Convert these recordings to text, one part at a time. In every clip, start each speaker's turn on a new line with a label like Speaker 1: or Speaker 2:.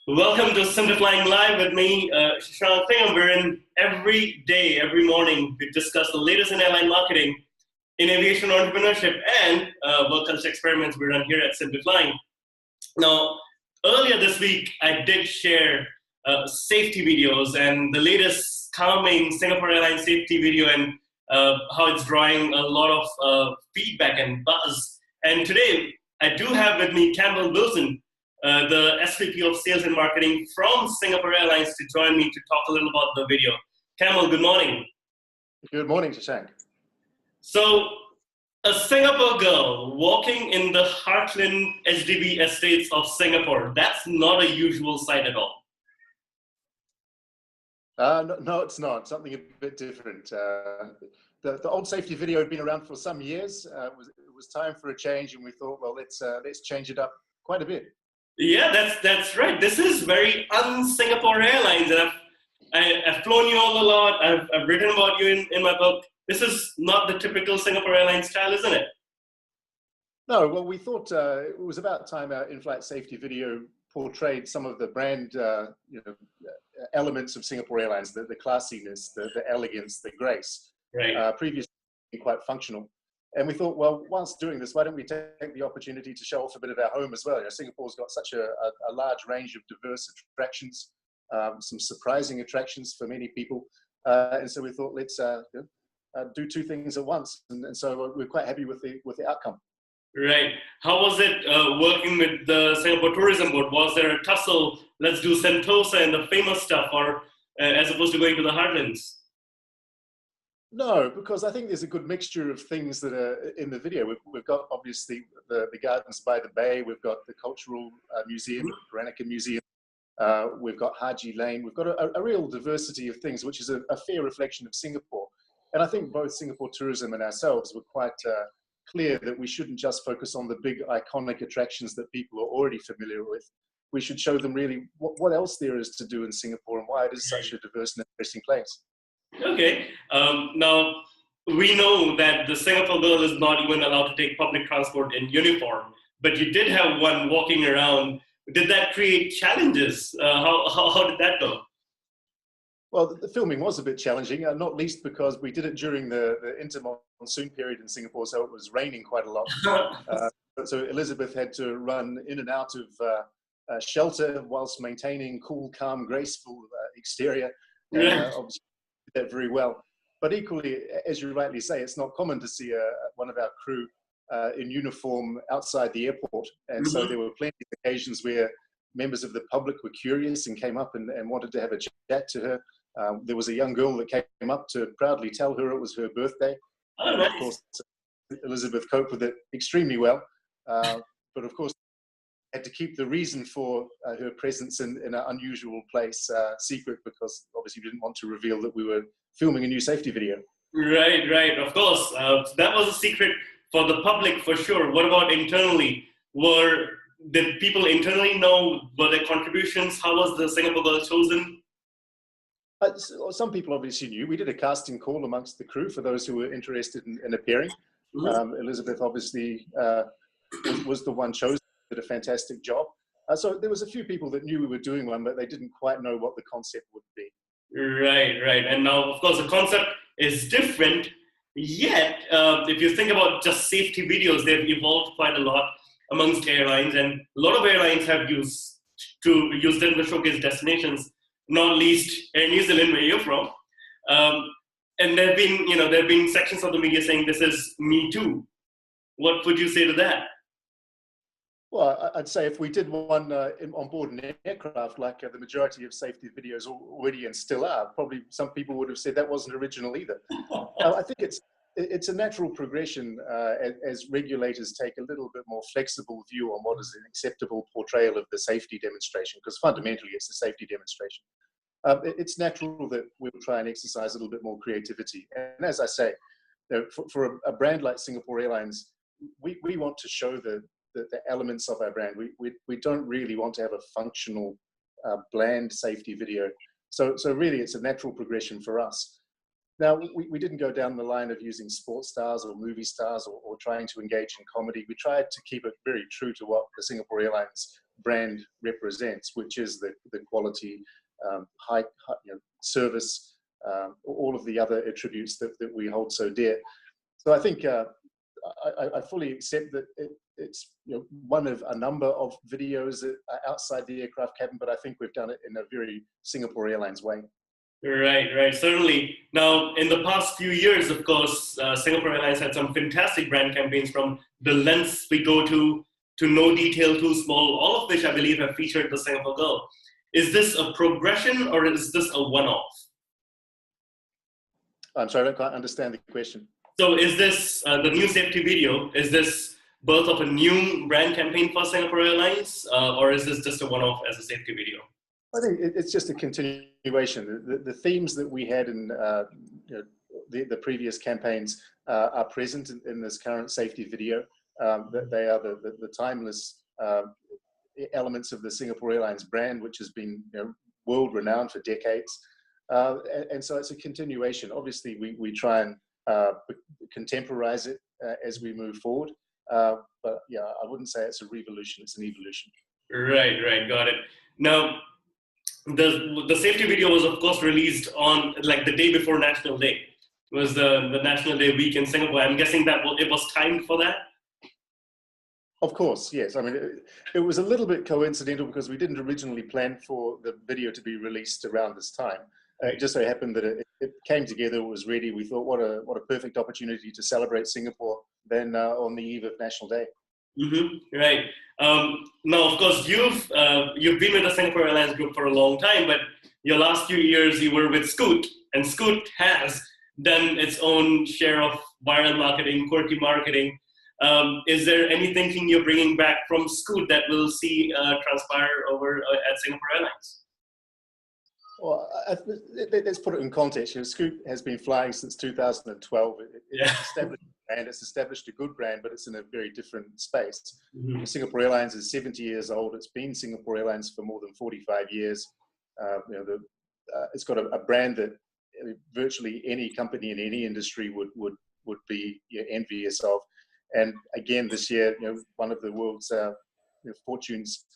Speaker 1: Welcome to SimpliFlying Live with me, Shashank Singh. We're in every day, every morning. We discuss the latest in airline marketing, in aviation entrepreneurship, and work culture experiments we run here at SimpliFlying. Now, earlier this week, I did share safety videos and the latest calming Singapore Airlines safety video and how it's drawing a lot of feedback and buzz. And today, I do have with me Campbell Wilson, the SVP of Sales and Marketing from Singapore Airlines, to join me to talk a little about the video. Campbell, good morning.
Speaker 2: Good morning, Shashank.
Speaker 1: So, a Singapore girl walking in the heartland HDB estates of Singapore, that's not a usual sight at all.
Speaker 2: No, it's not. Something a bit different. The old safety video had been around for some years. It was time for a change, and we thought, well, let's change it up quite a bit.
Speaker 1: Yeah, that's right. This is very un-Singapore Airlines, and I've flown you all a lot. I've written about you in my book. This is not the typical Singapore Airlines style, isn't it?
Speaker 2: No, well, we thought it was about time our in-flight safety video portrayed some of the brand elements of Singapore Airlines, the classiness, the elegance, the grace.
Speaker 1: Right.
Speaker 2: Previously quite functional. And we thought, well, whilst doing this, why don't we take the opportunity to show off a bit of our home as well? Singapore's got such a large range of diverse attractions, some surprising attractions for many people. And so we thought, let's do two things at once. And so we're quite happy with the outcome.
Speaker 1: Right. How was it working with the Singapore Tourism Board? Was there a tussle, let's do Sentosa and the famous stuff, or as opposed to going to the heartlands?
Speaker 2: No, because I think there's a good mixture of things that are in the video. We've got obviously the gardens by the bay. We've got the cultural museum, the Peranakan Museum. We've got Haji Lane. We've got a real diversity of things, which is a fair reflection of Singapore. And I think both Singapore Tourism and ourselves were quite clear that we shouldn't just focus on the big iconic attractions that people are already familiar with. We should show them really what else there is to do in Singapore and why it is such a diverse and interesting place.
Speaker 1: Okay. Now, we know that the Singapore girl is not even allowed to take public transport in uniform, but you did have one walking around. Did that create challenges? How did that go?
Speaker 2: Well, the filming was a bit challenging, not least because we did it during the inter-monsoon period in Singapore, so it was raining quite a lot. So Elizabeth had to run in and out of shelter whilst maintaining cool, calm, graceful exterior. Obviously, that very well. But equally, as you rightly say, it's not common to see one of our crew in uniform outside the airport. And so there were plenty of occasions where members of the public were curious and came up and wanted to have a chat to her. There was a young girl that came up to proudly tell her it was her birthday.
Speaker 1: Oh, nice.
Speaker 2: Of course, Elizabeth coped with it extremely well. But of course, had to keep the reason for her presence in an unusual place secret, because obviously we didn't want to reveal that we were filming a new safety video.
Speaker 1: Right. Of course. That was a secret for the public, for sure. What about internally? Did people internally know? Were there contributions? How was the Singapore girl chosen?
Speaker 2: Some people obviously knew. We did a casting call amongst the crew for those who were interested in appearing. Elizabeth obviously was the one chosen. Did a fantastic job. So there was a few people that knew we were doing one, but they didn't quite know what the concept would be.
Speaker 1: Right. And now, of course, the concept is different. Yet, if you think about just safety videos, they've evolved quite a lot amongst airlines, and a lot of airlines have used them to showcase destinations, not least Air New Zealand, where you're from. And there've been sections of the media saying this is Me Too. What would you say to that?
Speaker 2: Well, I'd say if we did one on board an aircraft, like the majority of safety videos already and still are, probably some people would have said that wasn't original either. I think it's a natural progression as regulators take a little bit more flexible view on what is an acceptable portrayal of the safety demonstration, because fundamentally it's a safety demonstration. It's natural that we'll try and exercise a little bit more creativity. And as I say, for a brand like Singapore Airlines, we want to show the elements of our brand. We don't really want to have a functional, bland safety video. So really, it's a natural progression for us. Now, we didn't go down the line of using sports stars or movie stars or trying to engage in comedy. We tried to keep it very true to what the Singapore Airlines brand represents, which is the quality, high service, all of the other attributes that we hold so dear. So I think I fully accept that it's one of a number of videos that are outside the aircraft cabin, but I think we've done it in a very Singapore Airlines way.
Speaker 1: Right, certainly. Now, in the past few years, of course, Singapore Airlines had some fantastic brand campaigns, from the lengths we go to no detail too small, all of which I believe have featured the Singapore Girl. Is this a progression or is this a one-off?
Speaker 2: I'm sorry, I don't quite understand the question.
Speaker 1: So is this, the new safety video, is this birth of a new brand campaign for Singapore Airlines, or is this just a one-off as a safety video?
Speaker 2: I think it's just a continuation. The themes that we had in the previous campaigns are present in this current safety video. They are the timeless elements of the Singapore Airlines brand, which has been world-renowned for decades. And so it's a continuation. Obviously, we try and contemporize it as we move forward. But yeah, I wouldn't say it's a revolution, it's an evolution.
Speaker 1: Right, got it. Now, the safety video was, of course, released on like the day before National Day. It was the National Day week in Singapore. I'm guessing that it was timed for that?
Speaker 2: Of course, yes. I mean, it was a little bit coincidental because we didn't originally plan for the video to be released around this time. It just so happened that it came together, it was ready. We thought, what a perfect opportunity to celebrate Singapore then on the eve of National Day.
Speaker 1: Mm-hmm. Right. Now, of course, you've been with the Singapore Airlines group for a long time, but your last few years you were with Scoot, and Scoot has done its own share of viral marketing, quirky marketing. Is there any thinking you're bringing back from Scoot that we'll see transpire over at Singapore Airlines?
Speaker 2: Well, let's put it in context. Scoot has been flying since 2012. It's established a brand. It's established a good brand, but it's in a very different space. Mm-hmm. Singapore Airlines is 70 years old. It's been Singapore Airlines for more than 45 years. It's got a brand that virtually any company in any industry would be envious of. And again, this year, one of the world's Fortune's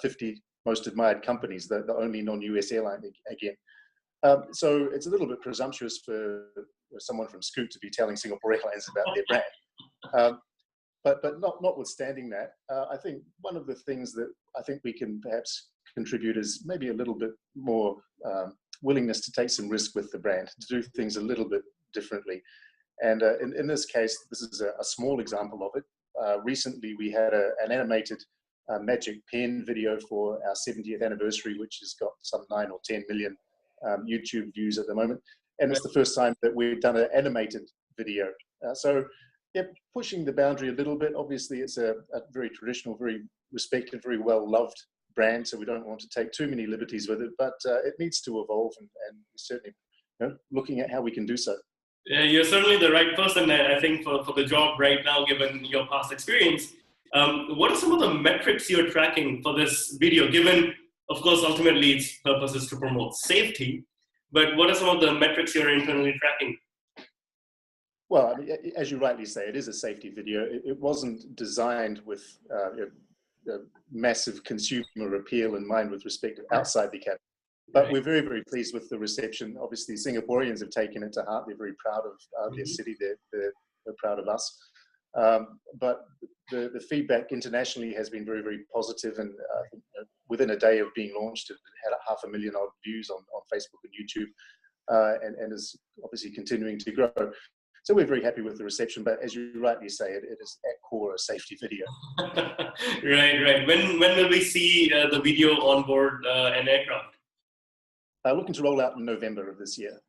Speaker 2: 50 most admired companies, the only non-US airline again. So it's a little bit presumptuous for someone from Scoot to be telling Singapore Airlines about their brand. But notwithstanding that, I think one of the things that I think we can perhaps contribute is maybe a little bit more willingness to take some risk with the brand, to do things a little bit differently. And in this case, this is a small example of it. Recently, we had an animated magic pen video for our 70th anniversary, which has got some 9 or 10 million YouTube views at the moment. And it's the first time that we've done an animated video. So yeah, pushing the boundary a little bit. Obviously, it's a very traditional, very respected, very well-loved brand, so we don't want to take too many liberties with it, but it needs to evolve, and certainly looking at how we can do so.
Speaker 1: Yeah, you're certainly the right person, I think, for the job right now, given your past experience. What are some of the metrics you're tracking for this video, given, of course, ultimately its purpose is to promote safety, but what are some of the metrics you're internally tracking?
Speaker 2: Well, I mean, as you rightly say, it is a safety video. It wasn't designed with massive consumer appeal in mind with respect to outside the cabin. But we're very, very pleased with the reception. Obviously, Singaporeans have taken it to heart. They're very proud of their city. They're proud of us. But the feedback internationally has been very, very positive. And I think within a day of being launched, it had 500,000 odd views on Facebook and YouTube, and is obviously continuing to grow. So we're very happy with the reception. But as you rightly say, it is at core a safety video.
Speaker 1: Right. When will we see the video on board an aircraft?
Speaker 2: Looking to roll out in November of this year.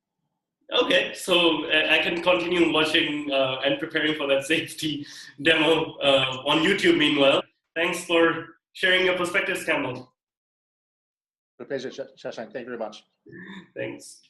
Speaker 1: Okay, so I can continue watching and preparing for that safety demo on YouTube meanwhile. Thanks for sharing your perspectives, Campbell.
Speaker 2: A pleasure, Shashank. Thank you very much.
Speaker 1: Thanks.